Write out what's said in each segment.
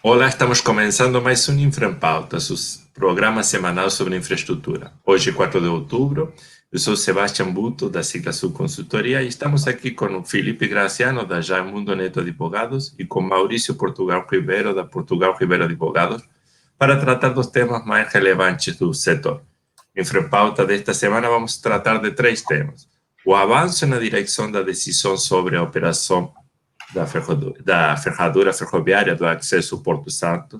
Olá, estamos começando mais um Infra em Pauta, seu programa semanal sobre infraestrutura. Hoje, 4 de outubro, eu sou Sebastião Buto, da Sigla Sul Consultoria, e estamos aqui com o Felipe Graciano, da Jaimundo Neto Advogados, e com Maurício Portugal Ribeiro, da Portugal Ribeiro Advogados, para tratar dos temas mais relevantes do setor. Infra em Pauta desta semana vamos tratar de 3 temas. O avanço na direção da decisão sobre a operação da ferradura ferroviária do acesso Porto Santo,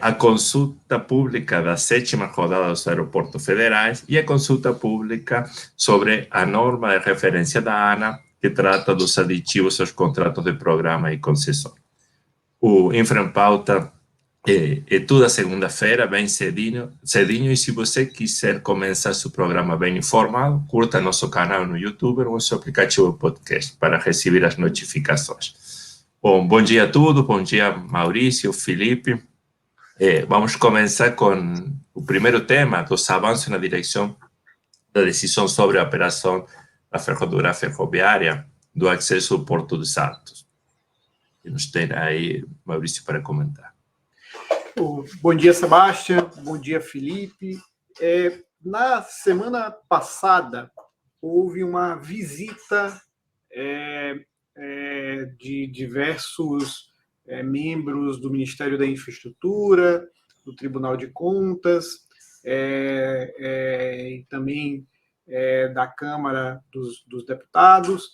a consulta pública da 7ª rodada dos aeroportos federais e a consulta pública sobre a norma de referência da ANA que trata dos aditivos aos contratos de programa e concessão. O Infra em Pauta é toda segunda-feira, bem cedinho, e se você quiser começar seu programa bem informado, curta nosso canal no YouTube ou seu aplicativo de podcast para receber as notificações. Bom dia a todos, bom dia Maurício, Felipe. Vamos começar com o primeiro tema, dos avanços na direção da decisão sobre a operação da ferradura ferroviária do acesso ao Porto de Santos. E nos tem aí, Maurício, para comentar. Bom dia, Sebastião. Bom dia, Felipe. Na semana passada, houve uma visita de diversos membros do Ministério da Infraestrutura, do Tribunal de Contas, e também da Câmara dos Deputados,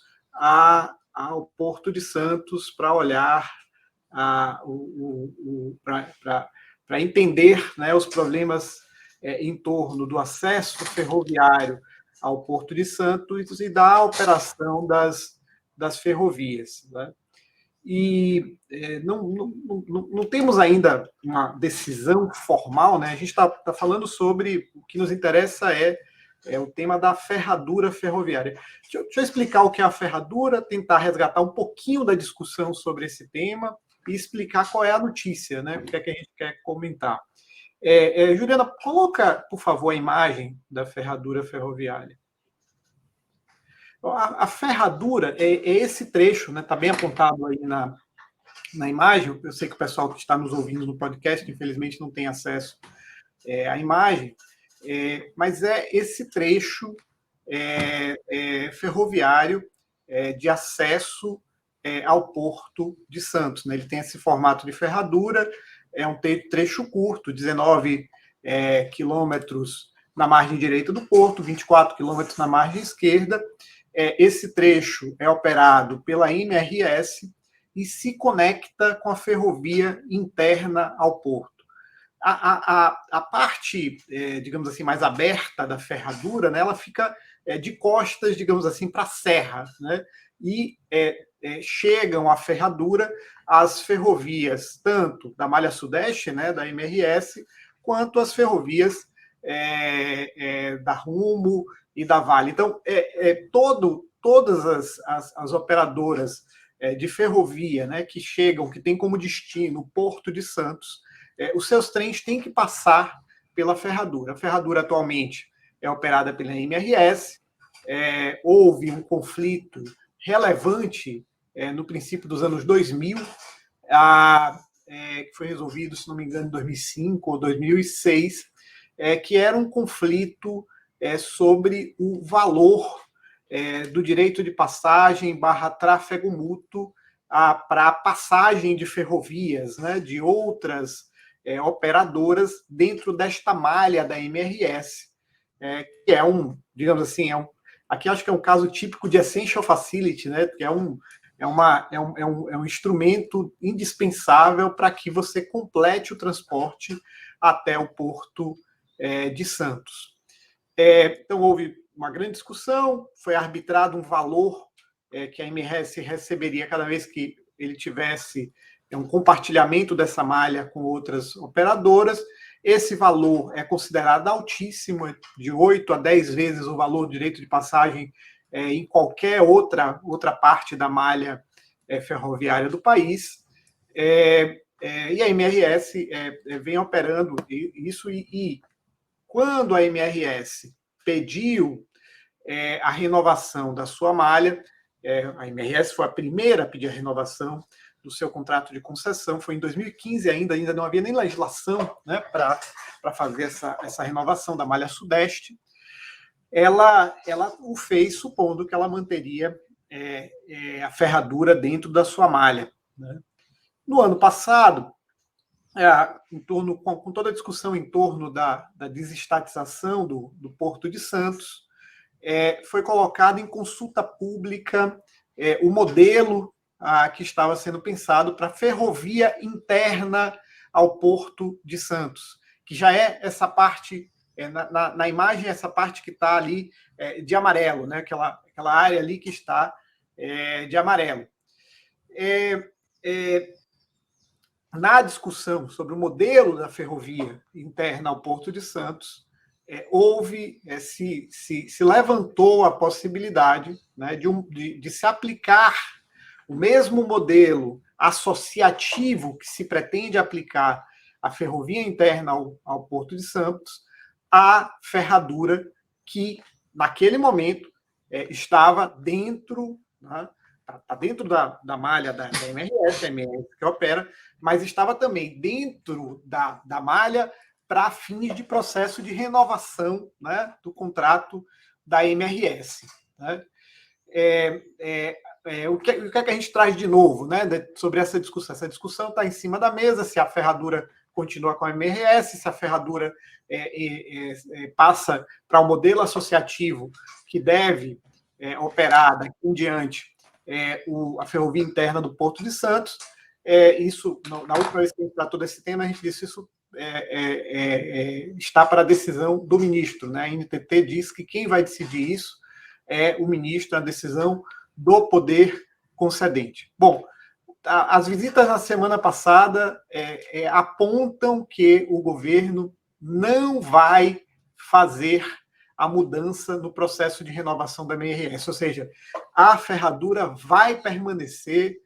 ao Porto de Santos para olhar para entender, né, os problemas em torno do acesso ferroviário ao Porto de Santos e da operação das ferrovias. Né? E não temos ainda uma decisão formal, né? A gente está falando sobre o que nos interessa é o tema da ferradura ferroviária. Deixa eu explicar o que é a ferradura, tentar resgatar um pouquinho da discussão sobre esse tema e explicar qual é a notícia, né? O que é que a gente quer comentar. Juliana, coloca, por favor, a imagem da ferradura ferroviária. A ferradura é esse trecho, né? Está bem apontado aí na imagem. Eu sei que o pessoal que está nos ouvindo no podcast, infelizmente, não tem acesso à imagem, mas é esse trecho ferroviário de acesso ao Porto de Santos. Né? Ele tem esse formato de ferradura, é um trecho curto, 19 quilômetros na margem direita do porto, 24 quilômetros na margem esquerda. Esse trecho é operado pela MRS e se conecta com a ferrovia interna ao porto. A parte, digamos assim, mais aberta da ferradura, né, ela fica de costas, digamos assim, para a serra, né, e chegam à ferradura as ferrovias, tanto da Malha Sudeste, né, da MRS, quanto as ferrovias da Rumo e da Vale. Então, todas as operadoras de ferrovia, né, que chegam, que tem como destino o Porto de Santos, os seus trens têm que passar pela ferradura. A ferradura atualmente é operada pela MRS, houve um conflito relevante no princípio dos anos 2000, que foi resolvido, se não me engano, em 2005 ou 2006, que era um conflito sobre o valor do direito de passagem / tráfego mútuo para a passagem de ferrovias, né, de outras operadoras dentro desta malha da MRS, que é digamos assim, aqui acho que é um caso típico de essential facility, né, que é um instrumento indispensável para que você complete o transporte até o Porto de Santos. Então, houve uma grande discussão, foi arbitrado um valor que a MRS receberia cada vez que ele tivesse um compartilhamento dessa malha com outras operadoras. Esse valor é considerado altíssimo, de 8 a 10 vezes o valor do direito de passagem em qualquer outra parte da malha ferroviária do país. E a MRS vem operando isso, e quando a MRS pediu a renovação da sua malha, A MRS foi a primeira a pedir a renovação do seu contrato de concessão, foi em 2015 ainda não havia nem legislação, né, para fazer essa renovação da malha sudeste. Ela o fez supondo que ela manteria a ferradura dentro da sua malha, né? No ano passado, com toda a discussão em torno da desestatização do Porto de Santos, foi colocado em consulta pública o modelo que estava sendo pensado para a ferrovia interna ao Porto de Santos, que já é essa parte, na imagem, essa parte que está ali de amarelo, né? Aquela área ali que está de amarelo. Na discussão sobre o modelo da ferrovia interna ao Porto de Santos, se levantou a possibilidade, né, de se aplicar o mesmo modelo associativo que se pretende aplicar à ferrovia interna ao Porto de Santos, à ferradura que, naquele momento, estava dentro, né, está dentro da malha da MRS, a MRS que opera, mas estava também dentro da malha para fins de processo de renovação, né, do contrato da MRS. Né? O que é que a gente traz de novo, né, sobre essa discussão? Essa discussão está em cima da mesa, se a ferradura continua com a MRS, se a ferradura passa para o modelo associativo que deve operar daqui em diante a ferrovia interna do Porto de Santos. Isso, na última vez que a gente tratou desse tema, a gente disse isso está para a decisão do ministro. Né? A NTT diz que quem vai decidir isso é o ministro, a decisão do poder concedente. Bom, as visitas na semana passada apontam que o governo não vai fazer a mudança no processo de renovação da MRS, ou seja, a ferradura vai permanecer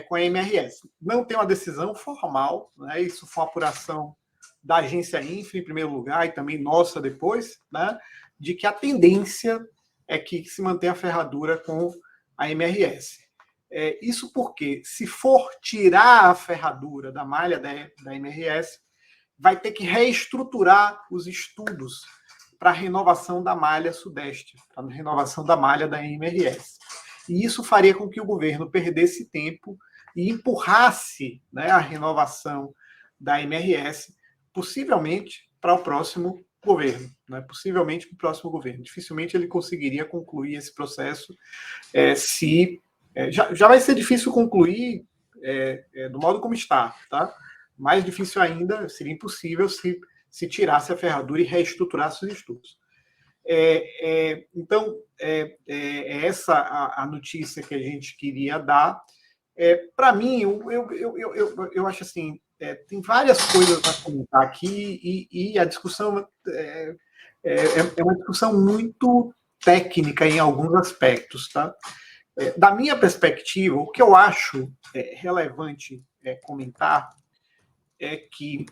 com a MRS. Não tem uma decisão formal, né? Isso foi uma apuração da agência Infra, em primeiro lugar, e também nossa depois, né? De que a tendência é que se mantenha a ferradura com a MRS. Isso porque, se for tirar a ferradura da malha da MRS, vai ter que reestruturar os estudos para a renovação da malha sudeste, para a renovação da malha da MRS. E isso faria com que o governo perdesse tempo e empurrasse, né, a renovação da MRS, possivelmente para o próximo governo. Né, possivelmente para o próximo governo. Dificilmente ele conseguiria concluir esse processo já vai ser difícil concluir do modo como está, tá? Mais difícil ainda, seria impossível se tirasse a ferradura e reestruturasse os estudos. Então, essa a notícia que a gente queria dar. Para mim, eu acho assim, tem várias coisas para comentar aqui e a discussão é uma discussão muito técnica em alguns aspectos, tá? Da minha perspectiva, o que eu acho relevante comentar é que,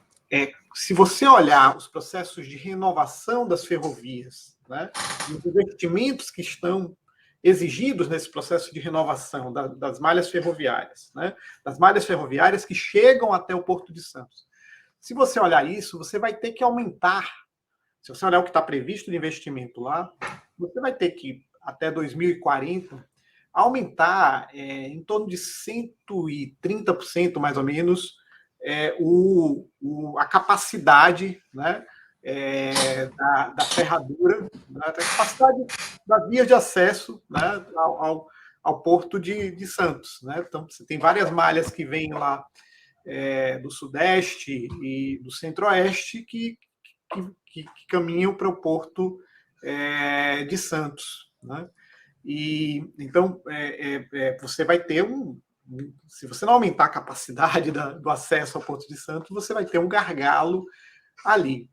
se você olhar os processos de renovação das ferrovias, né, os investimentos que estão exigidos nesse processo de renovação das malhas ferroviárias, né, das malhas ferroviárias que chegam até o Porto de Santos. Se você olhar isso, você vai ter que aumentar. Se você olhar o que está previsto de investimento lá, você vai ter que, até 2040, aumentar em torno de 130%, mais ou menos, a capacidade, né, da ferradura, né, a capacidade das vias de acesso, né, ao Porto de Santos. Né? Então, você tem várias malhas que vêm lá do Sudeste e do Centro-Oeste que caminham para o Porto de Santos. Né? E então você vai ter se você não aumentar a capacidade do acesso ao Porto de Santos, você vai ter um gargalo ali.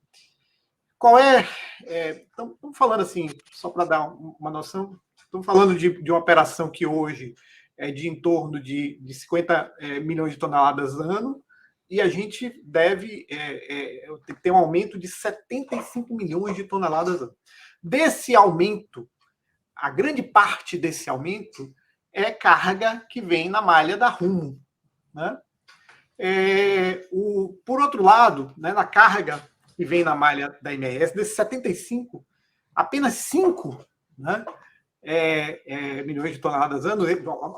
Qual estamos falando assim, só para dar uma noção, estamos falando de uma operação que hoje é de em torno de 50 milhões de toneladas ano, e a gente deve ter um aumento de 75 milhões de toneladas ano. Desse aumento, a grande parte desse aumento é carga que vem na malha da Rumo, né? Por outro lado, né, na carga que vem na malha da MRS, desses 75, apenas 5, né, milhões de toneladas ano,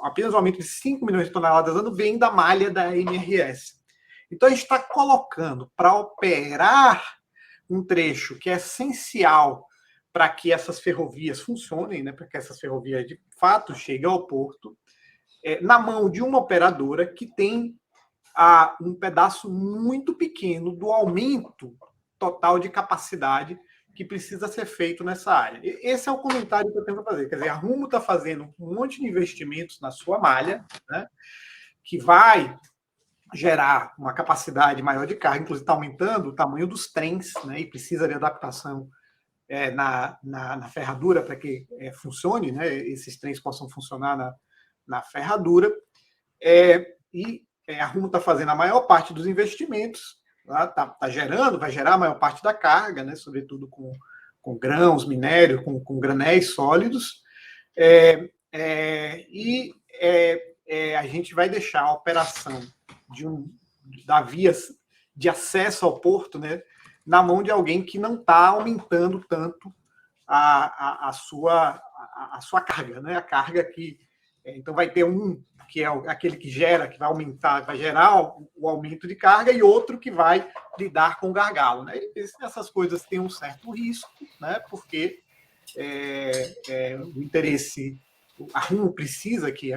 apenas um aumento de 5 milhões de toneladas ano vem da malha da MRS. Então, a gente está colocando para operar um trecho que é essencial para que essas ferrovias funcionem, né, para que essas ferrovias de fato cheguem ao porto, na mão de uma operadora que tem um pedaço muito pequeno do aumento total de capacidade que precisa ser feito nessa área. Esse é o comentário que eu tenho para fazer. Quer dizer, a Rumo está fazendo um monte de investimentos na sua malha, né, que vai gerar uma capacidade maior de carga, inclusive está aumentando o tamanho dos trens, né, e precisa de adaptação na ferradura para que funcione, né, esses trens possam funcionar na ferradura. A Rumo está fazendo a maior parte dos investimentos, tá gerando, vai gerar a maior parte da carga, né, sobretudo com grãos, minério, com granéis sólidos, a gente vai deixar a operação da via de acesso ao porto, né, na mão de alguém que não está aumentando tanto a sua carga, né, a carga que... Então, vai ter um que é aquele que vai aumentar, vai gerar o aumento de carga, e outro que vai lidar com o gargalo, né? Essas coisas têm um certo risco, né? Porque o interesse... A Rumo precisa que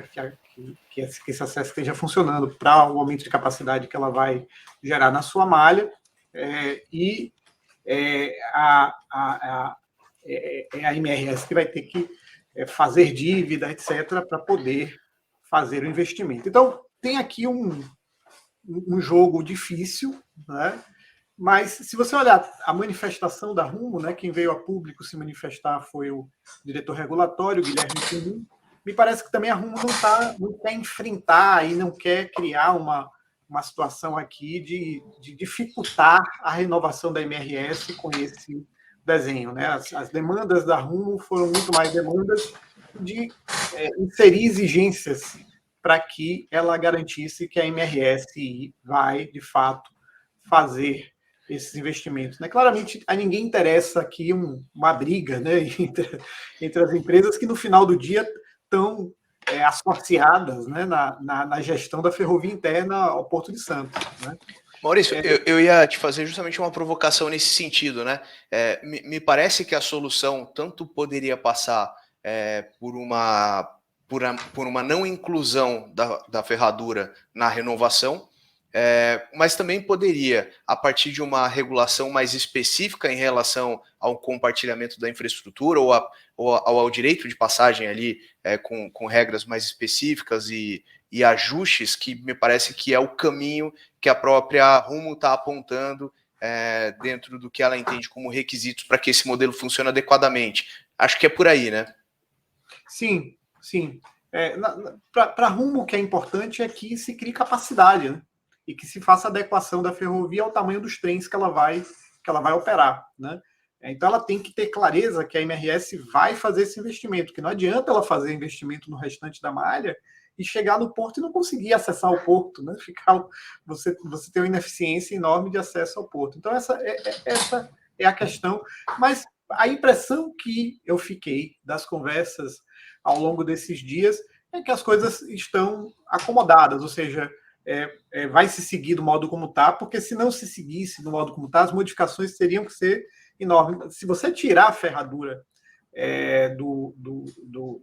esse acesso esteja funcionando para o aumento de capacidade que ela vai gerar na sua malha, a MRS que vai ter que fazer dívida, etc., para poder fazer o investimento. Então, tem aqui um jogo difícil, né? Mas, se você olhar a manifestação da Rumo, né, quem veio a público se manifestar foi o diretor regulatório, Guilherme Kuhn. Me parece que também a Rumo não quer enfrentar e não quer criar uma situação aqui de dificultar a renovação da MRS com esse desenho, né? As demandas da Rumo foram muito mais demandas de inserir exigências para que ela garantisse que a MRS vai, de fato, fazer esses investimentos, né? Claramente, a ninguém interessa aqui uma briga, né, entre as empresas que, no final do dia, estão associadas, né, na gestão da ferrovia interna ao Porto de Santos, né? Maurício, eu ia te fazer justamente uma provocação nesse sentido, né? Me parece que a solução tanto poderia passar por uma não inclusão da ferradura na renovação, mas também poderia, a partir de uma regulação mais específica em relação ao compartilhamento da infraestrutura ou ao direito de passagem ali, com regras mais específicas e ajustes, que me parece que é o caminho que a própria Rumo está apontando dentro do que ela entende como requisitos para que esse modelo funcione adequadamente. Acho que é por aí, né? Sim, sim. Para a Rumo, o que é importante é que se crie capacidade, né? E que se faça adequação da ferrovia ao tamanho dos trens que ela vai operar, né? Então, ela tem que ter clareza que a MRS vai fazer esse investimento, que não adianta ela fazer investimento no restante da malha e chegar no porto e não conseguir acessar o porto, né? Você tem uma ineficiência enorme de acesso ao porto. Então, essa é a questão. Mas a impressão que eu fiquei das conversas ao longo desses dias é que as coisas estão acomodadas, ou seja, vai se seguir do modo como está, porque se não se seguisse do modo como está, as modificações teriam que ser enormes. Se você tirar a ferradura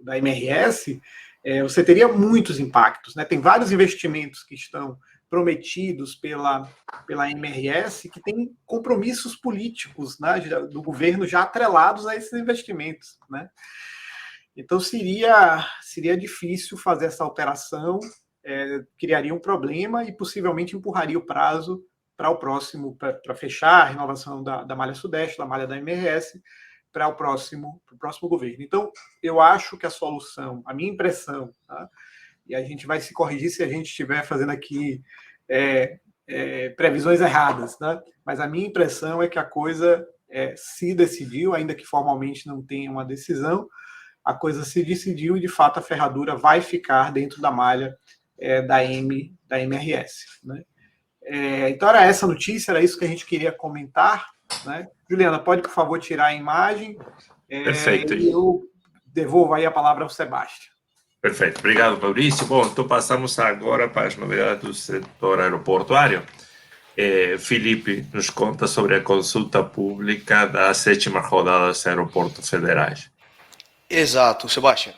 da MRS, você teria muitos impactos, né? Tem vários investimentos que estão prometidos pela MRS que têm compromissos políticos, né, do governo já atrelados a esses investimentos, né? Então seria difícil fazer essa alteração, criaria um problema e possivelmente empurraria o prazo para o próximo, para fechar a renovação da Malha Sudeste, da Malha da MRS, para o próximo governo. Então, eu acho que a solução, a minha impressão, tá? E a gente vai se corrigir se a gente estiver fazendo aqui previsões erradas, né? Mas a minha impressão é que a coisa se decidiu, ainda que formalmente não tenha uma decisão, a coisa se decidiu e, de fato, a ferradura vai ficar dentro da malha da MRS. Né? Então, era essa notícia, era isso que a gente queria comentar. Né? Juliana, pode, por favor, tirar a imagem? Perfeito. E eu devolvo aí a palavra ao Sebastião. Perfeito. Obrigado, Maurício. Bom, então passamos agora para as novidades do setor aeroportuário. Felipe nos conta sobre a consulta pública da 7ª rodada dos aeroportos federais. Exato, Sebastião.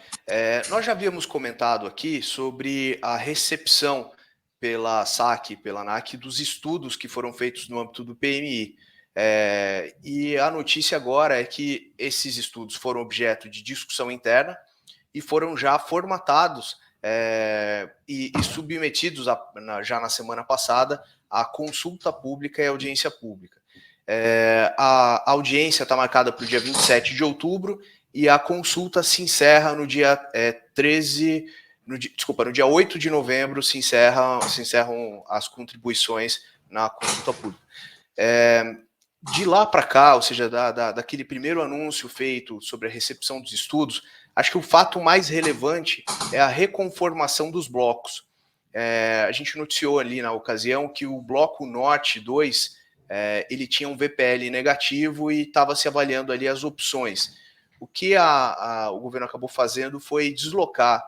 Nós já havíamos comentado aqui sobre a recepção pela SAC, pela ANAC, dos estudos que foram feitos no âmbito do PMI. E a notícia agora é que esses estudos foram objeto de discussão interna e foram já formatados e submetidos já na semana passada à consulta pública e audiência pública. A audiência está marcada para o dia 27 de outubro e a consulta se encerra no dia no dia 8 de novembro se encerram as contribuições na consulta pública. De lá para cá, ou seja, daquele primeiro anúncio feito sobre a recepção dos estudos, acho que o fato mais relevante é a reconformação dos blocos. A gente noticiou ali na ocasião que o bloco Norte 2, ele tinha um VPL negativo e estava se avaliando ali as opções. O que o governo acabou fazendo foi deslocar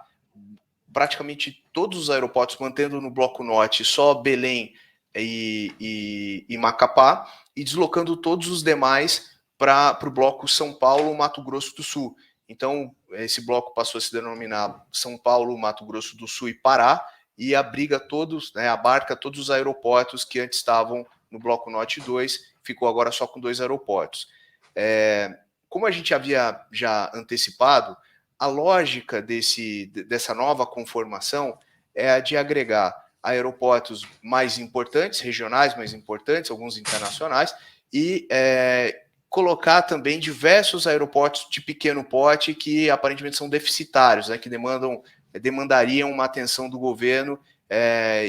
praticamente todos os aeroportos, mantendo no bloco Norte só Belém e Macapá, e deslocando todos os demais para o bloco São Paulo, Mato Grosso do Sul. Então, esse bloco passou a se denominar São Paulo, Mato Grosso do Sul e Pará, e abarca todos os aeroportos que antes estavam no bloco Norte 2, ficou agora só com 2 aeroportos. Como a gente havia já antecipado, a lógica dessa nova conformação é a de agregar aeroportos mais importantes, regionais mais importantes, alguns internacionais, e colocar também diversos aeroportos de pequeno porte que aparentemente são deficitários, que demandariam uma atenção do governo,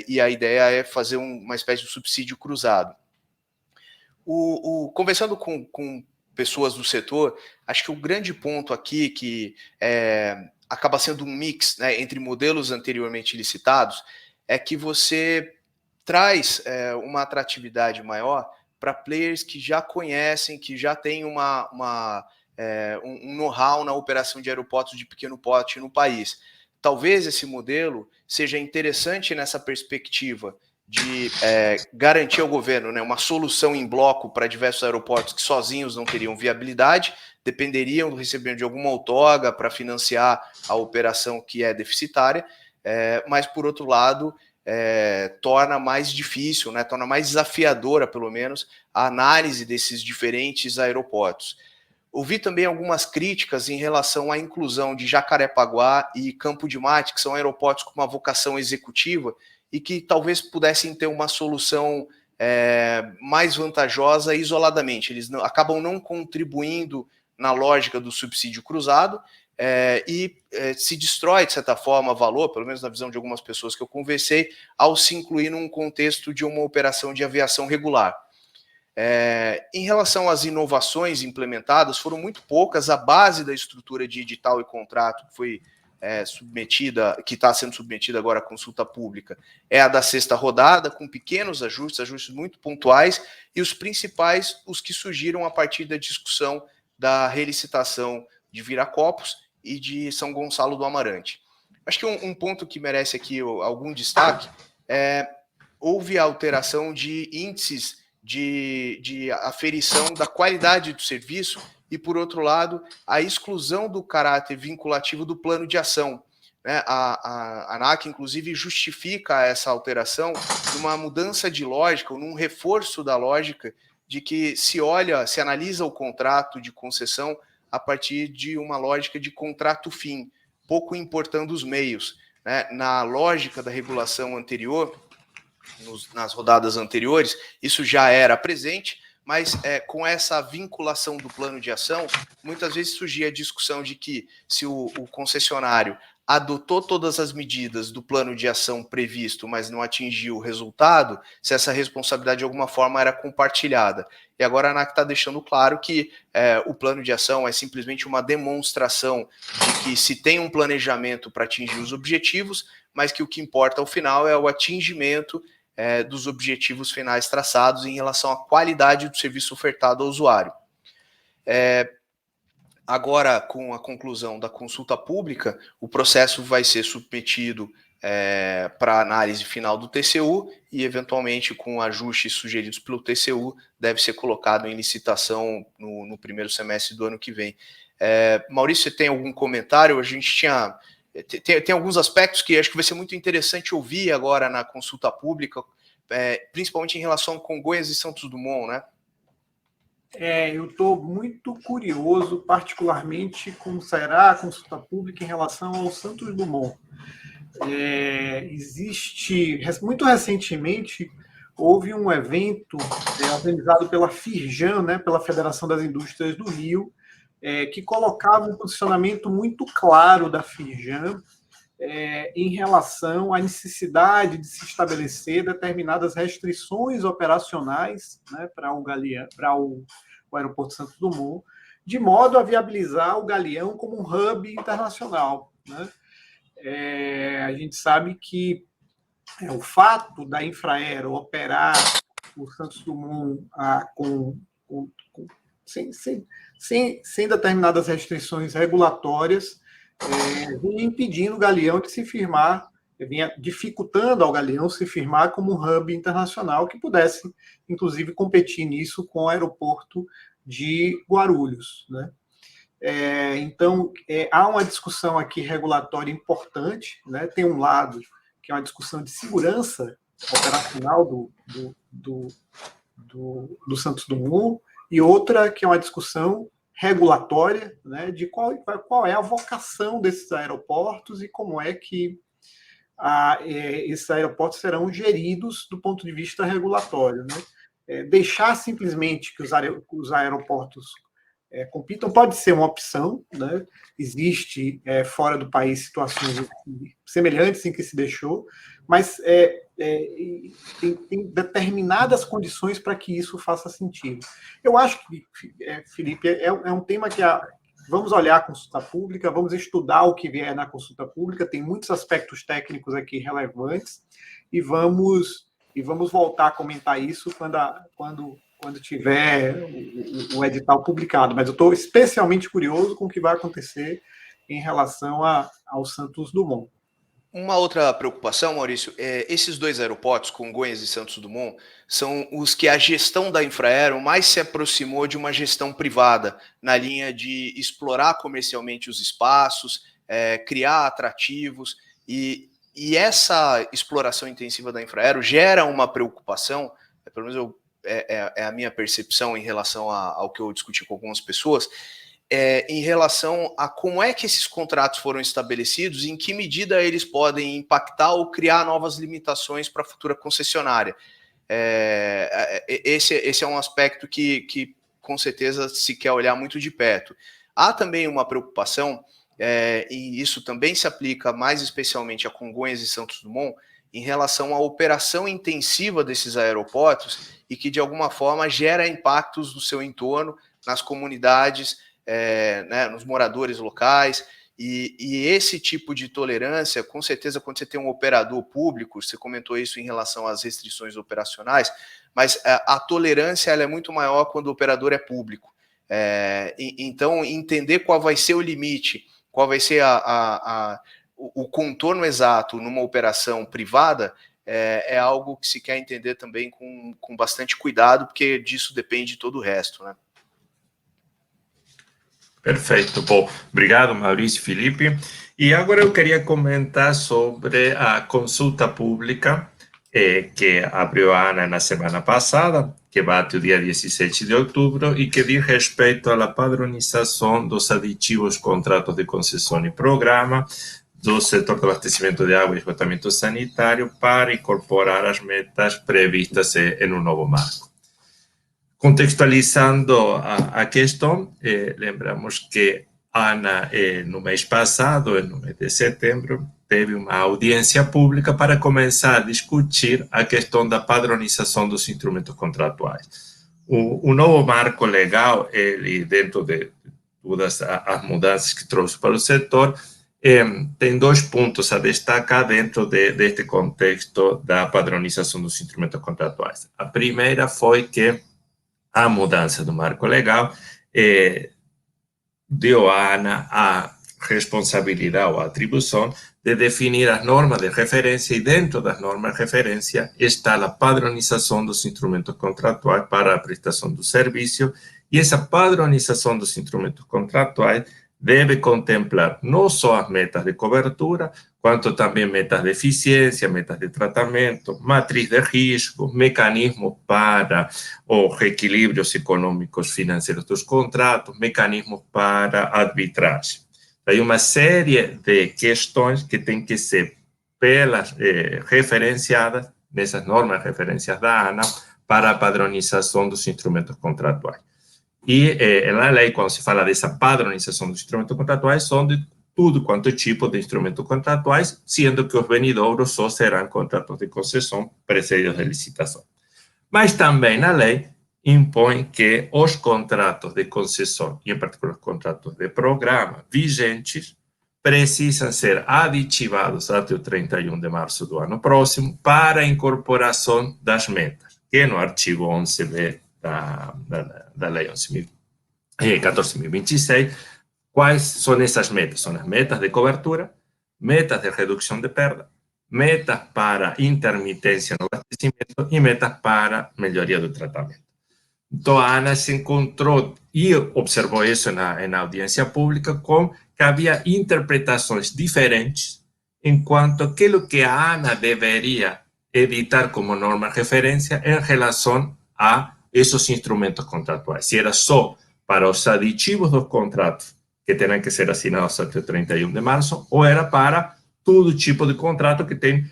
e a ideia é fazer uma espécie de subsídio cruzado. Conversando com pessoas do setor, acho que o grande ponto aqui que acaba sendo um mix, né, entre modelos anteriormente licitados, é que você traz uma atratividade maior para players que já conhecem, que já têm um know-how na operação de aeroportos de pequeno porte no país. Talvez esse modelo seja interessante nessa perspectiva de garantir ao governo, né, uma solução em bloco para diversos aeroportos que sozinhos não teriam viabilidade, dependeriam do recebimento de alguma outorga para financiar a operação que é deficitária, mas, por outro lado, torna mais difícil, né, torna mais desafiadora, pelo menos, a análise desses diferentes aeroportos. Ouvi também algumas críticas em relação à inclusão de Jacarepaguá e Campo de Marte, que são aeroportos com uma vocação executiva e que talvez pudessem ter uma solução mais vantajosa isoladamente. Eles acabam não contribuindo na lógica do subsídio cruzado, se destrói, de certa forma, valor, pelo menos na visão de algumas pessoas que eu conversei, ao se incluir num contexto de uma operação de aviação regular. Em relação às inovações implementadas, foram muito poucas. A base da estrutura de edital e contrato que foi que está sendo submetida agora à consulta pública, é a da 6ª rodada, com pequenos ajustes muito pontuais, e os principais, os que surgiram a partir da discussão da relicitação de Viracopos e de São Gonçalo do Amarante. Acho que um ponto que merece aqui algum destaque houve a alteração de índices de aferição da qualidade do serviço e, por outro lado, a exclusão do caráter vinculativo do plano de ação. A ANAC, inclusive, justifica essa alteração numa mudança de lógica, ou num reforço da lógica de que se analisa o contrato de concessão a partir de uma lógica de contrato fim, pouco importando os meios. Na lógica da regulação anterior, nas rodadas anteriores, isso já era presente, mas com essa vinculação do plano de ação, muitas vezes surgia a discussão de que se o concessionário adotou todas as medidas do plano de ação previsto, mas não atingiu o resultado, se essa responsabilidade de alguma forma era compartilhada. e agora a ANAC está deixando claro que o plano de ação é simplesmente uma demonstração de que se tem um planejamento para atingir os objetivos, mas que o que importa ao final é o atingimento dos objetivos finais traçados em relação à qualidade do serviço ofertado ao usuário. Agora, com a conclusão da consulta pública, o processo vai ser submetido para análise final do TCU e, eventualmente, com ajustes sugeridos pelo TCU, deve ser colocado em licitação no primeiro semestre do ano que vem. Maurício, você tem algum comentário? A gente tem alguns aspectos que acho que vai ser muito interessante ouvir agora na consulta pública, principalmente em relação a Congonhas e Santos Dumont, né? Eu estou muito curioso, particularmente, como será a consulta pública em relação ao Santos Dumont. Muito recentemente, houve um evento organizado pela Firjan, né, pela Federação das Indústrias do Rio, que colocava um posicionamento muito claro da Firjan em relação à necessidade de se estabelecer determinadas restrições operacionais, né, para o aeroporto Santos Dumont, de modo a viabilizar o Galeão como um hub internacional, né? A gente sabe que o fato da Infraero operar o Santos Dumont sem determinadas restrições regulatórias vinha impedindo o Galeão de se firmar, vinha dificultando ao Galeão se firmar como um hub internacional que pudesse, inclusive, competir nisso com o aeroporto de Guarulhos, né? Então, há uma discussão aqui regulatória importante, né? Tem um lado que é uma discussão de segurança operacional do Santos Dumont, e outra que é uma discussão regulatória, né, de qual é a vocação desses aeroportos e como é que esses aeroportos serão geridos do ponto de vista regulatório, né? Deixar simplesmente que os aeroportos compitam pode ser uma opção, né? Existe fora do país situações semelhantes em que se deixou, mas tem determinadas condições para que isso faça sentido. Eu acho que, Felipe, é um tema que vamos olhar a consulta pública, vamos estudar o que vier na consulta pública, tem muitos aspectos técnicos aqui relevantes, e vamos voltar a comentar isso quando tiver o edital publicado. Mas eu estou especialmente curioso com o que vai acontecer em relação ao Santos Dumont. Uma outra preocupação, Maurício, esses dois aeroportos, Congonhas e Santos Dumont, são os que a gestão da Infraero mais se aproximou de uma gestão privada, na linha de explorar comercialmente os espaços, criar atrativos, e essa exploração intensiva da Infraero gera uma preocupação, pelo menos é a minha percepção em relação ao que eu discuti com algumas pessoas, em relação a como é que esses contratos foram estabelecidos e em que medida eles podem impactar ou criar novas limitações para a futura concessionária. Esse é um aspecto que com certeza se quer olhar muito de perto. Há também uma preocupação, e isso também se aplica mais especialmente a Congonhas e Santos Dumont, em relação à operação intensiva desses aeroportos e que, de alguma forma, gera impactos no seu entorno, nas comunidades, né, nos moradores locais, e esse tipo de tolerância, com certeza, quando você tem um operador público, você comentou isso em relação às restrições operacionais, mas a tolerância ela é muito maior quando o operador é público. Então, entender qual vai ser o limite, qual vai ser o contorno exato numa operação privada, é algo que se quer entender também com bastante cuidado, porque disso depende todo o resto, né? Perfeito. Bom, obrigado, Maurício e Felipe. E agora eu queria comentar sobre a consulta pública que abriu a ANA na semana passada, que bate o dia 17 de outubro e que diz respeito à padronização dos aditivos contratos de concessão e programa do setor de abastecimento de água e esgotamento sanitário para incorporar as metas previstas em um novo marco. Contextualizando a questão, lembramos que a ANA, no mês passado, no mês de setembro, teve uma audiência pública para começar a discutir a questão da padronização dos instrumentos contratuais. o novo marco legal, ele, dentro de todas as mudanças que trouxe para o setor, tem 2 pontos a destacar dentro deste contexto da padronização dos instrumentos contratuais. A primeira foi que a mudança do marco legal deu à ANA a responsabilidade ou a atribuição de definir as normas de referência, e dentro das normas de referência está a padronização dos instrumentos contratuais para a prestação do serviço, e essa padronização dos instrumentos contratuais deve contemplar não só as metas de cobertura, quanto também metas de eficiência, metas de tratamento, matriz de risco, mecanismos para os reequilíbrios econômicos financeiros dos contratos, mecanismos para arbitragem. Hay uma série de questões que têm que ser referenciadas nessas normas referências da ANA para a padronização dos instrumentos contratuais. E na lei, quando se fala dessa padronização dos instrumentos contratuais, são de tudo quanto tipo de instrumentos contratuais, sendo que os venidouros só serão contratos de concessão precedidos de licitação. Mas também na lei impõe que os contratos de concessão, e em particular os contratos de programa vigentes, precisam ser aditivados até o 31 de março do ano próximo para a incorporação das metas, que no artigo 11b da Lei 14.026, quais são essas metas? São as metas de cobertura, metas de redução de perda, metas para intermitência no abastecimento e metas para melhoria do tratamento. Então, a ANA se encontrou e observou isso na audiência pública, com que havia interpretações diferentes enquanto aquilo que a ANA deveria editar como norma de referência em relação a esses instrumentos contratuais. Se era só para os aditivos dos contratos que terão que ser assinados até o 31 de março, ou era para todo tipo de contrato que tem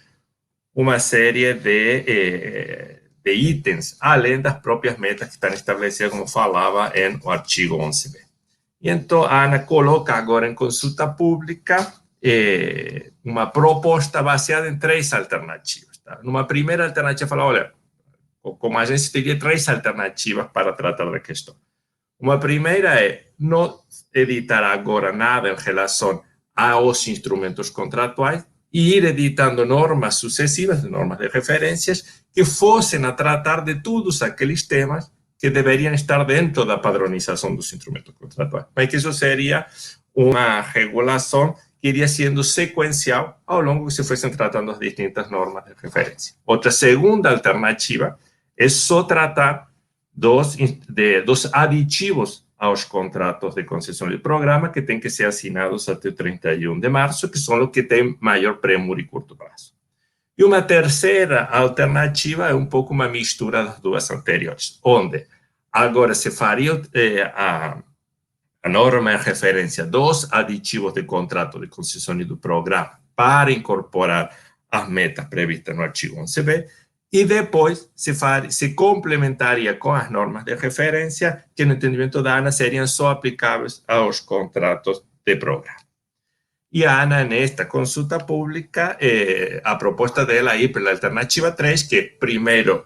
uma série de itens, além das próprias metas que estão estabelecidas, como falava no artigo 11b. E então, a ANA coloca agora em consulta pública uma proposta baseada em 3 alternativas. Tá? Numa primeira alternativa, fala, olha, como a agência teria 3 alternativas para tratar da questão. Uma primeira é não editar agora nada em relação aos instrumentos contratuais e ir editando normas sucessivas, normas de referências, que fossem a tratar de todos aqueles temas que deveriam estar dentro da padronização dos instrumentos contratuais. Mas que isso seria uma regulação que iria sendo sequencial ao longo que se fossem tratando as distintas normas de referência. Outra segunda alternativa é só tratar dos aditivos aos contratos de concessão de programa que têm que ser assinados até o 31 de março, que são os que têm maior prêmio e curto prazo. E uma terceira alternativa é um pouco uma mistura das duas anteriores, onde agora se faria a norma de referência dos aditivos de contrato de concessão e do programa para incorporar as metas previstas no artigo 11b, e depois se complementaria com as normas de referência, que no entendimento da ANA seriam só aplicáveis aos contratos de programa. E a ANA, nesta consulta pública, a proposta dela é ir pela alternativa 3, que primeiro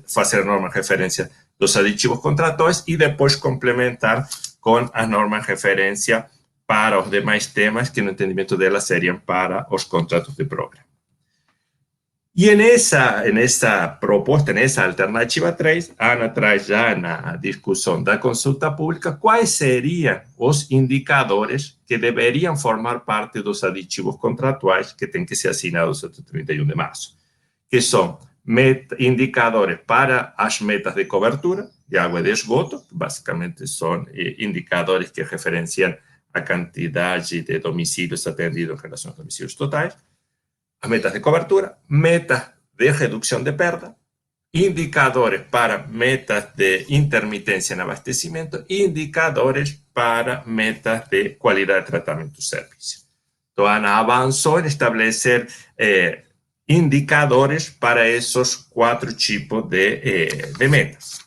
fazer a norma de referência dos aditivos contratuais e depois complementar com as normas de referência para os demais temas, que no entendimento dela seriam para os contratos de programa. E nessa proposta, nessa alternativa 3, a ANA traz já na discussão da consulta pública quais seriam os indicadores que deveriam formar parte dos aditivos contratuais que têm que ser assinados até o 31 de março, que são indicadores para as metas de cobertura de água e de esgoto, que basicamente são indicadores que referenciam a quantidade de domicílios atendidos em relação aos domicílios totais, as metas de cobertura, metas de redução de perda, indicadores para metas de intermitência no abastecimento e indicadores para metas de qualidade de tratamento do serviço. Então, a ANA avançou em estabelecer indicadores para esses 4 tipos de metas.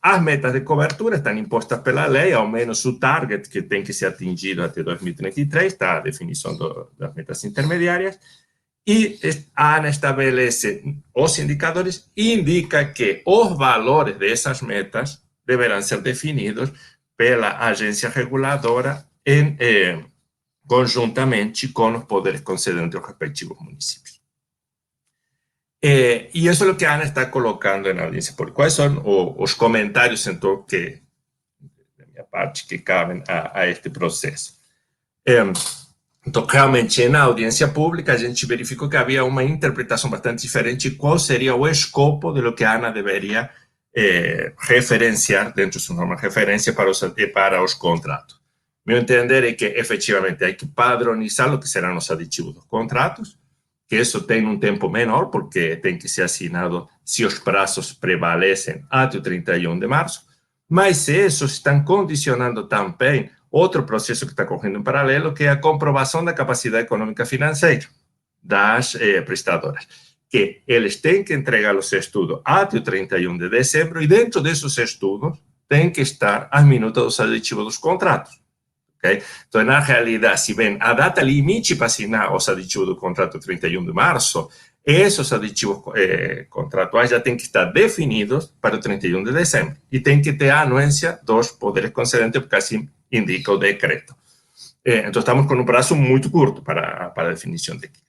As metas de cobertura estão impostas pela lei, ao menos o target que tem que ser atingido até 2033, está a definição das metas intermediárias, E a ANA estabelece os indicadores e indica que os valores dessas metas deverão ser definidos pela agência reguladora conjuntamente com os poderes concedentes dos respectivos municípios. E isso é o que a ANA está colocando na audiência pública. Quais são os comentários, então, que, da minha parte, que cabem a este processo? Então, realmente, na audiência pública, a gente verificou que havia uma interpretação bastante diferente de qual seria o escopo de lo que a ANA deveria referenciar dentro de sua norma de referência para os contratos. Meu entender é que, efetivamente, há que padronizar o que serão os aditivos dos contratos, que isso tem um tempo menor, porque tem que ser assinado se os prazos prevalecem até o 31 de março, mas isso estão condicionando também outro processo que está correndo em paralelo, que é a comprovação da capacidade econômica financeira das prestadoras, que eles têm que entregar os estudos até o 31 de dezembro, e dentro desses estudos tem que estar as minutas dos aditivos dos contratos. Okay? Então, na realidade, se bem a data limite para assinar os aditivos do contrato 31 de março, esses aditivos contratuais já têm que estar definidos para o 31 de dezembro e tem que ter a anuência dos poderes concedentes, porque assim indica o decreto. Então, estamos com um prazo muito curto para a definição daqui.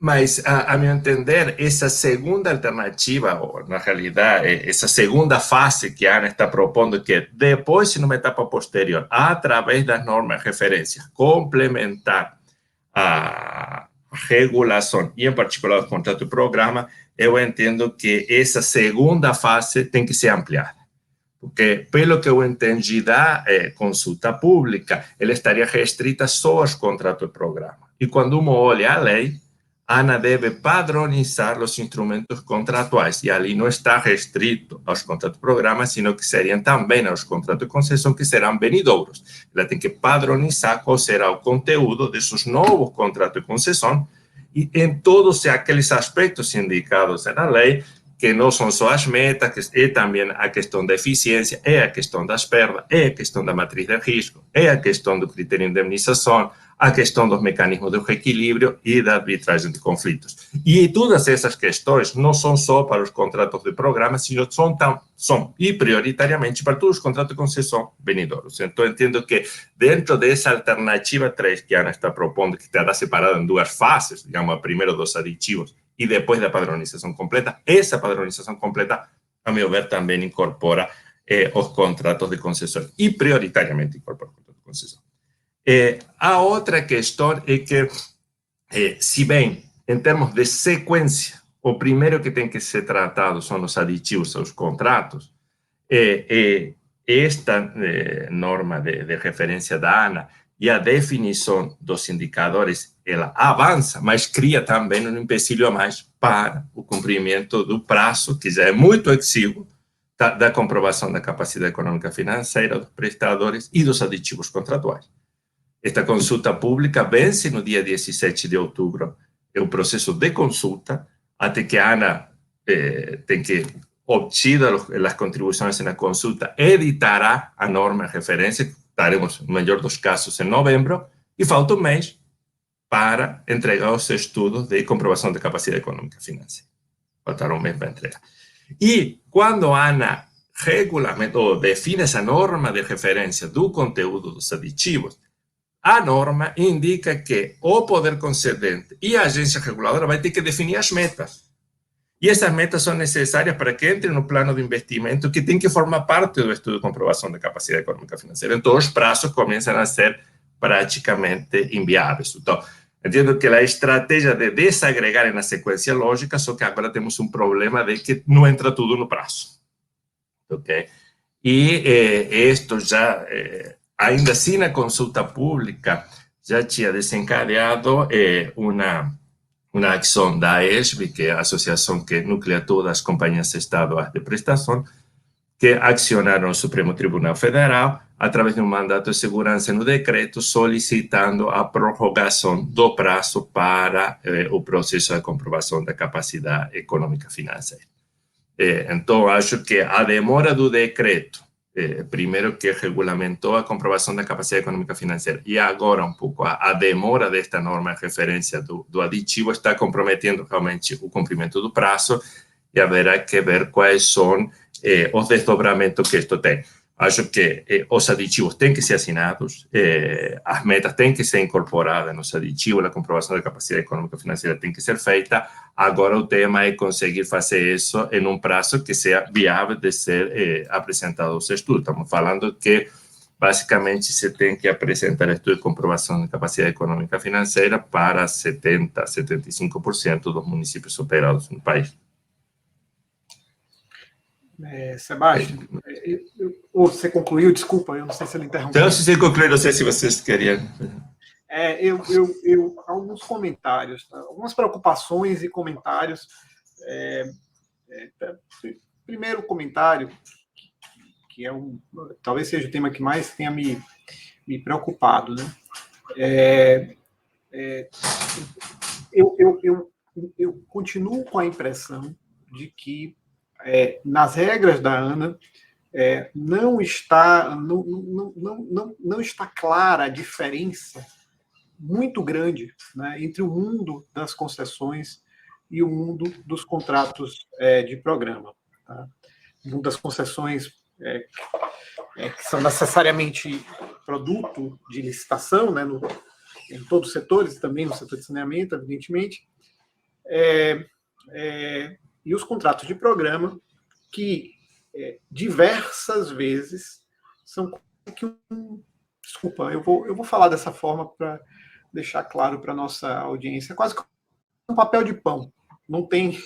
Mas, a meu entender, essa segunda alternativa, ou na realidade, essa segunda fase que a ANA está propondo, que é depois, numa etapa posterior, através das normas de referência, complementar a regulação e, em particular, o contrato de programa, eu entendo que essa segunda fase tem que ser ampliada. Porque, pelo que eu entendi da consulta pública, ela estaria restrita só aos contratos de programa. E quando uno olha a lei, a ANA deve padronizar os instrumentos contratuais, e ali não está restrito aos contratos de programa, sino que seriam também aos contratos de concessão, que serão venidouros. Ela tem que padronizar qual será o conteúdo desses novos contratos de concessão, e em todos aqueles aspectos indicados na lei, que não são só as metas, é também a questão da eficiência, é a questão das perdas, é a questão da matriz de risco, é a questão do critério de indemnização, a questão dos mecanismos de reequilíbrio e da arbitragem de conflitos. E todas essas questões não são só para os contratos de programa, sino são e prioritariamente para todos os contratos de concessão venidouros. Então, entendo que dentro dessa alternativa 3 que a ANA está propondo, que estará separada em duas fases, digamos, primeiro dos aditivos e depois da padronização completa, essa padronização completa, a meu ver, também incorpora os contratos de concessão e prioritariamente incorpora os contratos de concessão. A outra questão é que, se bem, em termos de sequência, o primeiro que tem que ser tratado são os aditivos aos contratos, esta norma de referência da ANA e a definição dos indicadores, ela avança, mas cria também um empecilho a mais para o cumprimento do prazo, que já é muito exíguo, da comprovação da capacidade econômica financeira dos prestadores e dos aditivos contratuais. Esta consulta pública vence no dia 17 de outubro. É um processo de consulta, até que a ANA tem que, obtidas as contribuições na consulta, editará a norma de referência, estaremos, no melhor dos casos, em novembro, e falta um mês para entregar os estudos de comprovação de capacidade econômica financeira. Faltará um mês para entregar. E quando a ANA regulamenta ou define essa norma de referência do conteúdo dos aditivos, a norma indica que o poder concedente e a agência reguladora vai ter que definir as metas. E essas metas são necessárias para que entre no plano de investimento, que tem que formar parte do estudo de comprovação da capacidade econômica financeira. Então, os prazos começam a ser praticamente inviáveis. Então, entendo que a estratégia de desagregar na sequência lógica, só que agora temos um problema de que não entra tudo no prazo. Ok? E isto já... ainda assim, na consulta pública, já tinha desencadeado uma ação da AESB, que é a associação que nuclea todas as companhias estaduais de prestação, que acionaram o Supremo Tribunal Federal através de um mandato de segurança no decreto, solicitando a prorrogação do prazo para o processo de comprovação da capacidade econômica financeira. Então, acho que a demora do decreto primeiro que regulamentou a comprovação da capacidade econômica financeira, e agora um pouco a demora desta norma de referência do aditivo está comprometendo realmente o cumprimento do prazo, e haverá que ver quais são os desdobramentos que isto tem. Acho que os aditivos têm que ser assinados, as metas têm que ser incorporadas nos aditivos, a comprovação da capacidade econômica financeira tem que ser feita. Agora o tema é conseguir fazer isso em um prazo que seja viável de ser apresentado aos estudos. Estamos falando que, basicamente, se tem que apresentar estudo de comprovação da capacidade econômica financeira para 70%, 75% dos municípios operados no país. Sebastião, você concluiu? Desculpa, eu não sei se ele interrompeu. Então, se você concluiu, não sei se vocês queriam. Alguns comentários, algumas preocupações e comentários. Primeiro comentário, que talvez seja o tema que mais tenha me preocupado, né? Eu continuo com a impressão de que nas regras da ANA não está clara a diferença muito grande, né, entre o mundo das concessões e o mundo dos contratos de programa. Tá? O mundo das concessões que são necessariamente produto de licitação, né, em todos os setores, também no setor de saneamento, evidentemente, e os contratos de programa que diversas vezes são que desculpa, eu vou falar dessa forma para deixar claro para a nossa audiência, quase que um papel de pão. Não tem...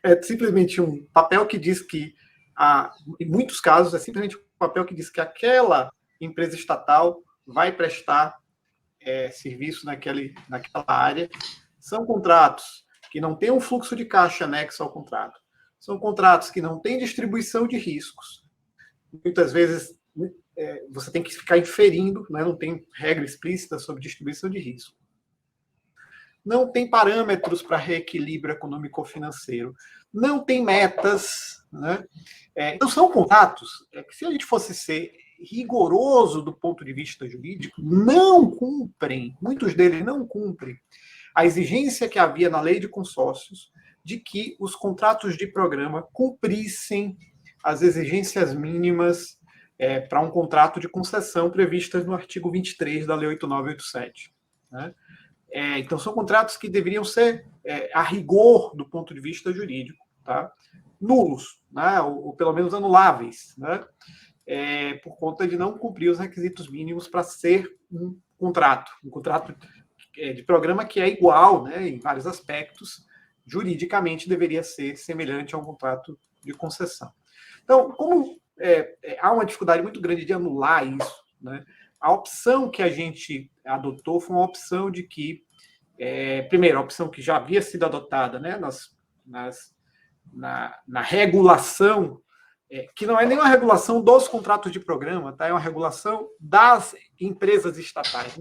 É simplesmente um papel que diz que, em muitos casos, é simplesmente um papel que diz que aquela empresa estatal vai prestar serviço naquela área. São contratos que não têm um fluxo de caixa anexo ao contrato. São contratos que não têm distribuição de riscos. Muitas vezes você tem que ficar inferindo, né? Não tem regra explícita sobre distribuição de risco. Não tem parâmetros para reequilíbrio econômico-financeiro. Não tem metas. Né? Então, são contratos que, se a gente fosse ser rigoroso do ponto de vista jurídico, não cumprem, muitos deles não cumprem a exigência que havia na lei de consórcios de que os contratos de programa cumprissem as exigências mínimas para um contrato de concessão previstas no artigo 23 da Lei 8987. Né? Então, são contratos que deveriam ser, a rigor do ponto de vista jurídico, tá? Nulos, né? ou pelo menos anuláveis, né? Por conta de não cumprir os requisitos mínimos para ser um contrato de programa que é igual, né, em vários aspectos, juridicamente deveria ser semelhante a um contrato de concessão. Então, como há uma dificuldade muito grande de anular isso, né, a opção que a gente adotou foi uma opção de que, primeiro, a opção que já havia sido adotada, né, na regulação, que não é nem uma regulação dos contratos de programa, tá? É uma regulação das empresas estatais.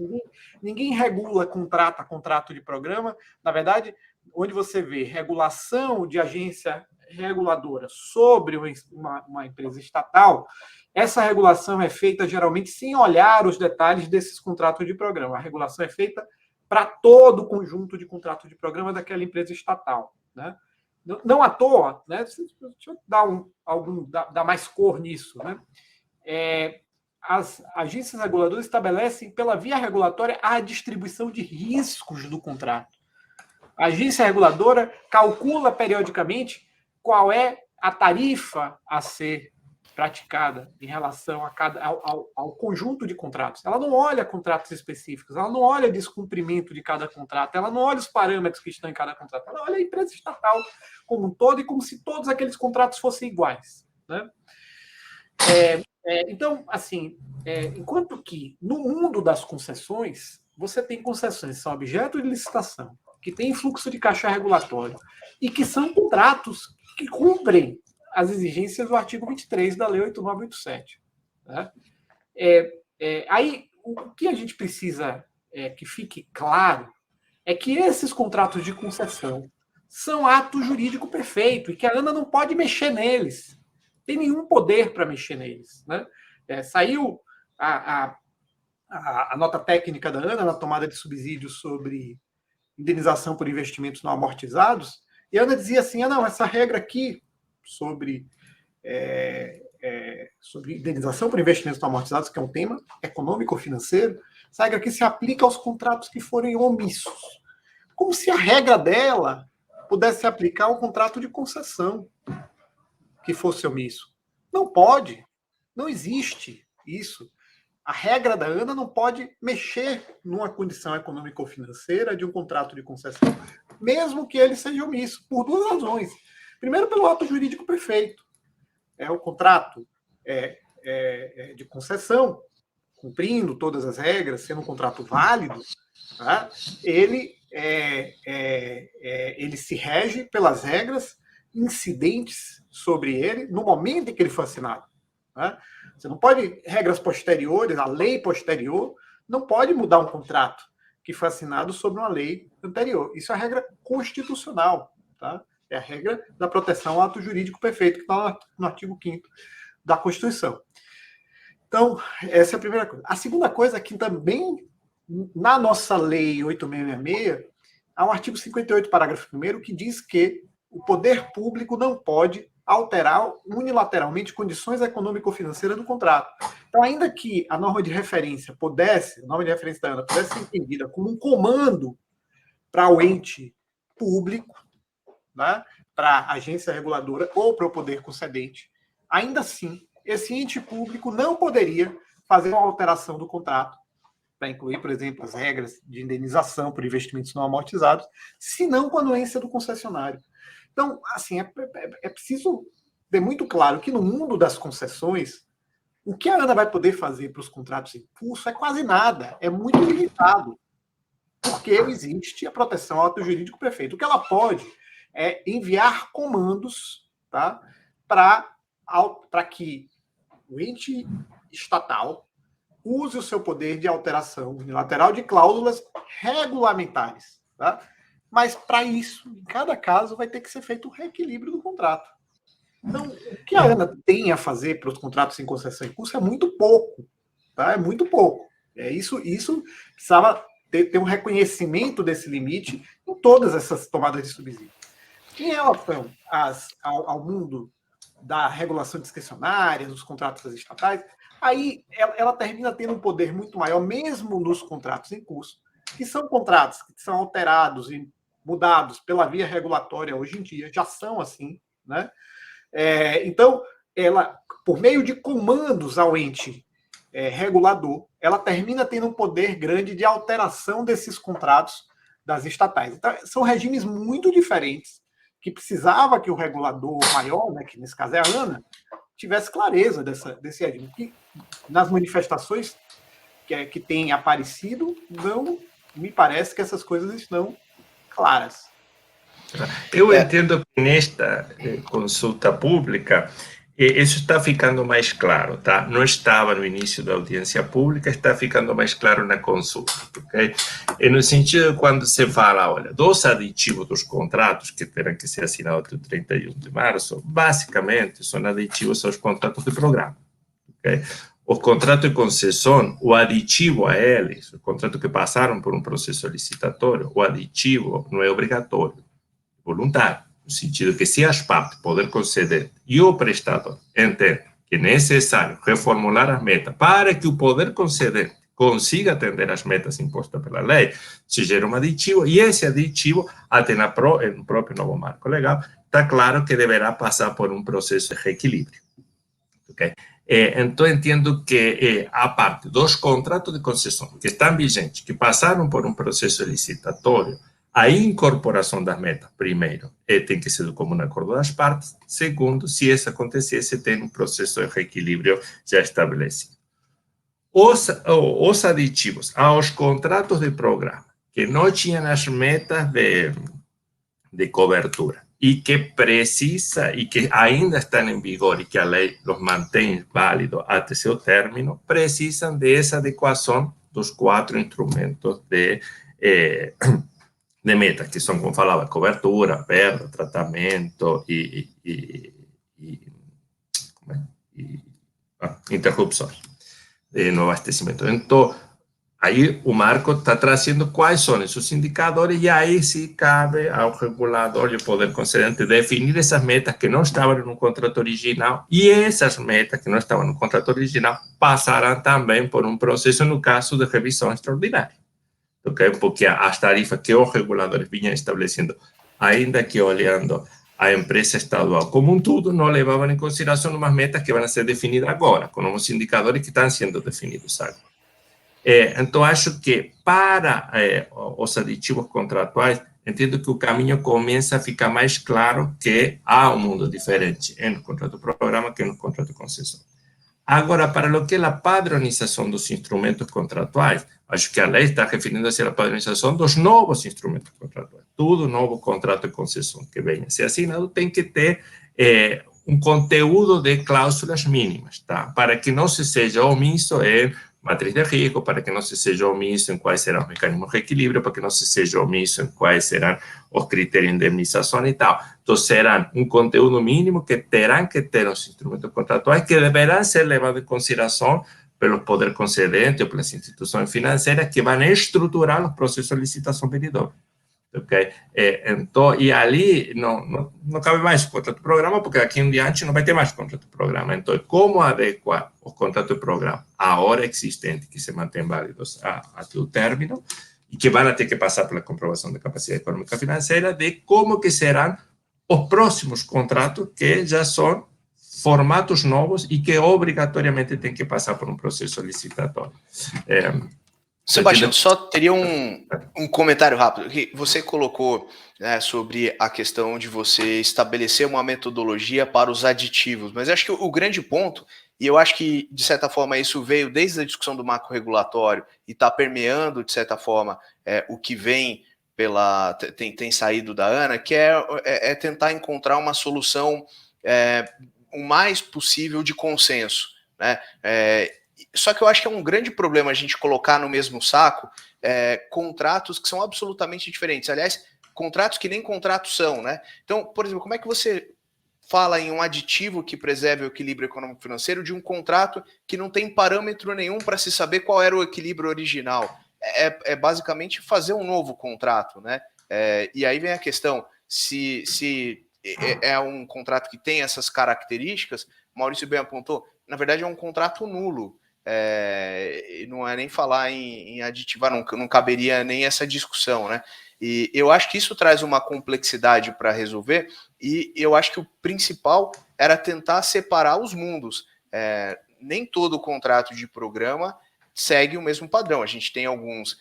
Ninguém regula contrato de programa. Na verdade, onde você vê regulação de agência reguladora sobre uma empresa estatal, essa regulação é feita geralmente sem olhar os detalhes desses contratos de programa. A regulação é feita para todo o conjunto de contratos de programa daquela empresa estatal, né? Não à toa, né? Deixa eu dar mais cor nisso, né? As agências reguladoras estabelecem, pela via regulatória, a distribuição de riscos do contrato. A agência reguladora calcula periodicamente qual é a tarifa a ser praticada em relação ao conjunto de contratos. Ela não olha contratos específicos, ela não olha descumprimento de cada contrato, ela não olha os parâmetros que estão em cada contrato, ela olha a empresa estatal como um todo e como se todos aqueles contratos fossem iguais. Né? Então, assim, enquanto que no mundo das concessões, você tem concessões que são objeto de licitação, que têm fluxo de caixa regulatório e que são contratos que cumprem as exigências do artigo 23 da Lei 8987. Né? Aí, o que a gente precisa que fique claro é que esses contratos de concessão são ato jurídico perfeito e que a ANA não pode mexer neles. tem nenhum poder para mexer neles, né? Saiu a nota técnica da ANA na tomada de subsídios sobre indenização por investimentos não amortizados, e a ANA dizia assim, não, essa regra aqui sobre indenização por investimentos não amortizados, que é um tema econômico-financeiro, essa regra aqui se aplica aos contratos que forem omissos. Como se a regra dela pudesse se aplicar ao contrato de concessão que fosse omisso. Não pode. Não existe isso. A regra da ANA não pode mexer numa condição econômico-financeira de um contrato de concessão, mesmo que ele seja omisso, por duas razões. Primeiro, pelo ato jurídico perfeito. O contrato de concessão, cumprindo todas as regras, sendo um contrato válido, tá? Ele se rege pelas regras incidentes sobre ele no momento em que ele foi assinado. Tá? Você não pode, regras posteriores, a lei posterior, não pode mudar um contrato que foi assinado sobre uma lei anterior. Isso é a regra constitucional. Tá? É a regra da proteção ao ato jurídico perfeito, que está no artigo 5º da Constituição. Então, essa é a primeira coisa. A segunda coisa é que também, na nossa lei 8666, há um artigo 58, parágrafo 1º, que diz que o poder público não pode alterar unilateralmente condições econômico-financeiras do contrato. Então, ainda que a norma de referência a norma de referência da ANA pudesse ser entendida como um comando para o ente público, né, para a agência reguladora ou para o poder concedente, ainda assim, esse ente público não poderia fazer uma alteração do contrato para incluir, por exemplo, as regras de indenização por investimentos não amortizados, se não com a anuência do concessionário. Então, assim, é preciso ter muito claro que no mundo das concessões, o que a ANA vai poder fazer para os contratos em curso é quase nada, é muito limitado, porque existe a proteção ao ato jurídico perfeito. O que ela pode é enviar comandos, tá, para que o ente estatal use o seu poder de alteração unilateral de cláusulas regulamentares. Tá? Mas, para isso, em cada caso, vai ter que ser feito o reequilíbrio do contrato. Então, o que a ANA tem a fazer para os contratos em concessão em curso é muito pouco. Tá? É muito pouco. Isso precisava ter um reconhecimento desse limite em todas essas tomadas de subsídio. Em relação ao mundo da regulação discricionária, dos contratos estatais, aí ela termina tendo um poder muito maior, mesmo nos contratos em curso, que são contratos que são alterados e mudados pela via regulatória hoje em dia, já são assim, né? Então, ela, por meio de comandos ao ente regulador, ela termina tendo um poder grande de alteração desses contratos das estatais. Então, são regimes muito diferentes, que precisava que o regulador maior, né, que nesse caso é a ANA, tivesse clareza desse regime. Que nas manifestações que têm aparecido, não me parece que essas coisas estão claras. Eu entendo que nesta consulta pública isso está ficando mais claro, tá? Não estava no início da audiência pública, está ficando mais claro na consulta, ok? E no sentido de quando se fala, olha, dos aditivos dos contratos que terão que ser assinados até o 31 de março, basicamente são aditivos aos contratos de programa, ok? O contrato de concessão, o aditivo a eles, os contratos que passaram por um processo licitatório, o aditivo não é obrigatório, é voluntário. No sentido que se as partes, poder concedente e o prestador entendem que é necessário reformular as metas para que o poder concedente consiga atender as metas impostas pela lei, se gera um aditivo, e esse aditivo, até no próprio novo marco legal, está claro que deverá passar por um processo de reequilíbrio. Okay? Então, entendo que a parte dos contratos de concessão que estão vigentes, que passaram por um processo licitatório, a incorporação das metas, primeiro, tem que ser do comum acordo das partes. Segundo, se isso acontecesse, tem um processo de reequilíbrio já estabelecido. Os aditivos aos contratos de programa que não tinham as metas de cobertura e que precisa e que ainda estão em vigor e que a lei os mantém válidos até seu término, precisam dessa adequação dos 4 instrumentos de metas, que são, como falava, cobertura, perda, tratamento e interrupções no abastecimento. Então, aí o marco está trazendo quais são esses indicadores e aí se cabe ao regulador e ao poder concedente definir essas metas que não estavam no contrato original e essas metas que não estavam no contrato original passarão também por um processo no caso de revisão extraordinária. Okay? Porque as tarifas que os reguladores vinham estabelecendo, ainda que olhando a empresa estadual como um todo, não levavam em consideração umas metas que vão ser definidas agora, com os indicadores que estão sendo definidos agora. Então, acho que para os aditivos contratuais, entendo que o caminho começa a ficar mais claro que há um mundo diferente no contrato programa que no contrato concessão. Agora, para o que é a padronização dos instrumentos contratuais, acho que a lei está referindo-se à padronização dos novos instrumentos contratuais. Todo novo contrato de concessão que venha a ser assinado tem que ter um conteúdo de cláusulas mínimas, tá? Para que não se seja omisso em matriz de risco, para que não se seja omisso em quais serão os mecanismos de reequilíbrio, para que não se seja omisso em quais serão os critérios de indemnização e tal. Então, serão um conteúdo mínimo que terão que ter os instrumentos contratuais que deverão ser levados em consideração pelo poder concedente ou pelas instituições financeiras que vão estruturar os processos de licitação venidora. Okay? Então, e ali não cabe mais contrato de programa, porque aqui em diante não vai ter mais contrato de programa. Então, como adequar o contrato de programa à hora existente, que se mantém válidos até o término, e que vão ter que passar pela comprovação da capacidade econômica financeira, de como que serão os próximos contratos, que já são formatos novos e que obrigatoriamente têm que passar por um processo licitatório. Sebastião, só teria um comentário rápido. Você colocou, né, sobre a questão de você estabelecer uma metodologia para os aditivos, mas acho que o grande ponto, e eu acho que, de certa forma, isso veio desde a discussão do marco regulatório e está permeando, de certa forma, o que vem tem saído da ANA, que é tentar encontrar uma solução o mais possível de consenso, né? Só que eu acho que é um grande problema a gente colocar no mesmo saco contratos que são absolutamente diferentes. Aliás, contratos que nem contratos são, né? Então, por exemplo, como é que você fala em um aditivo que preserve o equilíbrio econômico-financeiro de um contrato que não tem parâmetro nenhum para se saber qual era o equilíbrio original? É basicamente fazer um novo contrato, né? E aí vem a questão, se é um contrato que tem essas características, Maurício bem apontou, na verdade é um contrato nulo. Não é nem falar em aditivar, não caberia nem essa discussão, né? E eu acho que isso traz uma complexidade para resolver, e eu acho que o principal era tentar separar os mundos. Nem todo contrato de programa segue o mesmo padrão. A gente tem alguns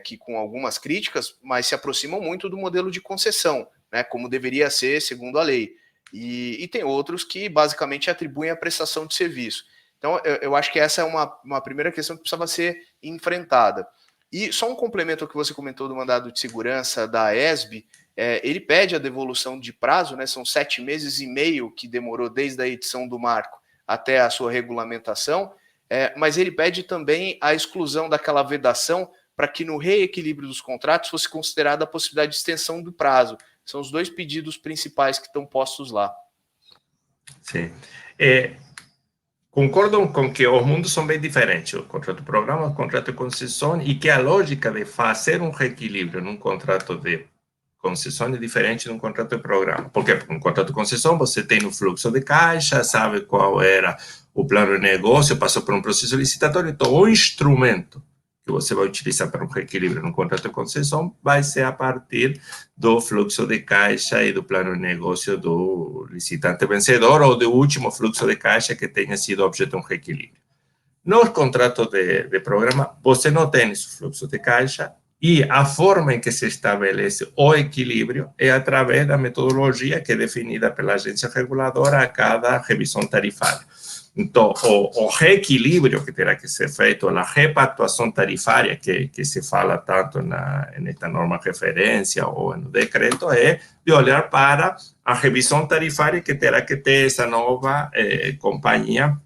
que, com algumas críticas, mas se aproximam muito do modelo de concessão, né, como deveria ser segundo a lei. E tem outros que basicamente atribuem a prestação de serviço. Então, eu acho que essa é uma primeira questão que precisava ser enfrentada. E só um complemento ao que você comentou do mandado de segurança da ESB, ele pede a devolução de prazo, né, são 7 meses e meio que demorou desde a edição do marco até a sua regulamentação, mas ele pede também a exclusão daquela vedação para que no reequilíbrio dos contratos fosse considerada a possibilidade de extensão do prazo. São os dois pedidos principais que estão postos lá. Sim. Concordo com que os mundos são bem diferentes, o contrato de programa, o contrato de concessão, e que a lógica de fazer um reequilíbrio num contrato de concessão é diferente de um contrato de programa. Por quê? Porque no contrato de concessão você tem o fluxo de caixa, sabe qual era o plano de negócio, passou por um processo licitatório, então o instrumento que você vai utilizar para um reequilíbrio no contrato de concessão vai ser a partir do fluxo de caixa e do plano de negócio do licitante vencedor ou do último fluxo de caixa que tenha sido objeto de um reequilíbrio. Nos contratos de programa, você não tem esse fluxo de caixa e a forma em que se estabelece o equilíbrio é através da metodologia que é definida pela agência reguladora a cada revisão tarifária. Então, o reequilíbrio que terá que ser feito, a repactuação tarifária que se fala tanto nesta norma referência ou no decreto, é de olhar para a revisão tarifária que terá que ter essa nova companhia,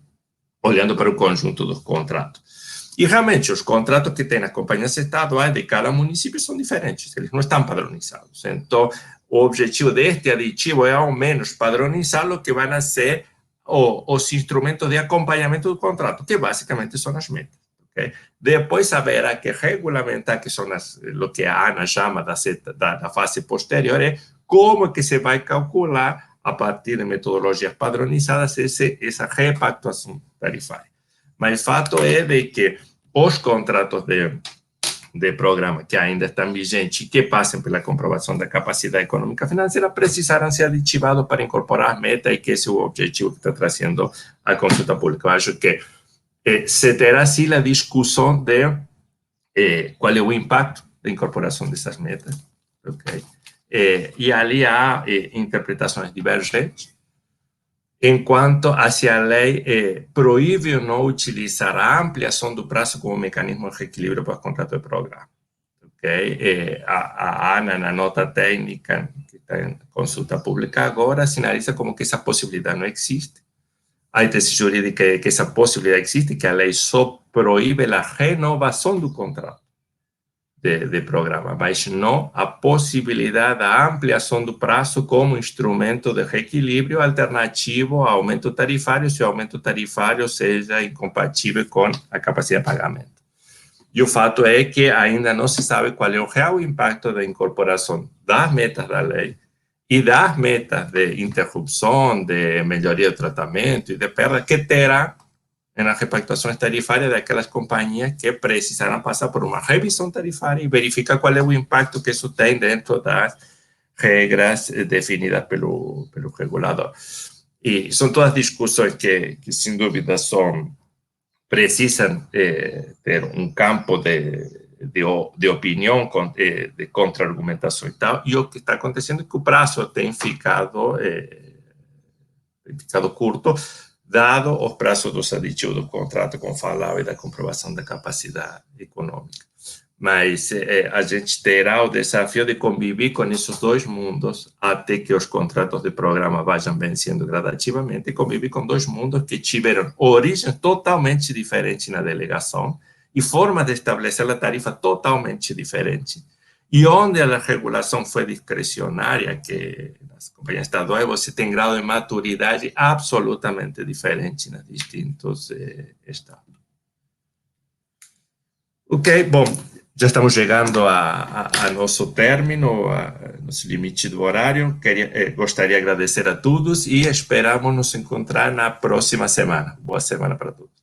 olhando para o conjunto dos contratos. E realmente, os contratos que tem as companhias estaduais de cada município são diferentes, eles não estão padronizados. Então, o objetivo deste aditivo é, ao menos, padronizar o que vai ser os instrumentos de acompanhamento do contrato, que basicamente são as metas. Okay? Depois haverá que regulamentar, que são o que a Ana chama da fase posterior, é como que se vai calcular, a partir de metodologias padronizadas, essa repactuação tarifária. Mas o fato é de que os contratos de programa que ainda estão vigentes e que passem pela comprovação da capacidade econômica financeira precisarão ser aditivados para incorporar as metas, e que esse é o objetivo que está trazendo a consulta pública. Eu acho que se terá sim a discussão de qual é o impacto da incorporação dessas metas. Okay? E ali há interpretações divergentes, enquanto a lei proíbe ou não utilizar a ampliação do prazo como mecanismo de reequilíbrio para o contrato de programa. Okay? A Ana, na nota técnica, que está em consulta pública agora, sinaliza como que essa possibilidade não existe. A tese jurídica é que essa possibilidade existe, que a lei só proíbe a renovação do contrato de programa, mas não a possibilidade da ampliação do prazo como instrumento de reequilíbrio alternativo ao aumento tarifário, se o aumento tarifário seja incompatível com a capacidade de pagamento. E o fato é que ainda não se sabe qual é o real impacto da incorporação das metas da lei e das metas de interrupção, de melhoria do tratamento e de perda que terá nas repactuações tarifárias daquelas companhias que precisarão passar por uma revisão tarifária e verificar qual é o impacto que isso tem dentro das regras definidas pelo regulador. E são todas discussões que sem dúvida, precisam ter um campo de opinião, de contra-argumentação e tal, e o que está acontecendo é que o prazo tem ficado curto, dado os prazos dos aditivos do contrato, como falava, e da comprovação da capacidade econômica. Mas a gente terá o desafio de conviver com esses dois mundos até que os contratos de programa vayam vencendo gradativamente, e conviver com dois mundos que tiveram origens totalmente diferentes na delegação e formas de estabelecer a tarifa totalmente diferentes. E onde a regulação foi discricionária, que nas companhias estaduais você tem grau de maturidade absolutamente diferente nos distintos estados. Ok, bom, já estamos chegando a nosso término, a nosso limite do horário. Gostaria de agradecer a todos e esperamos nos encontrar na próxima semana. Boa semana para todos.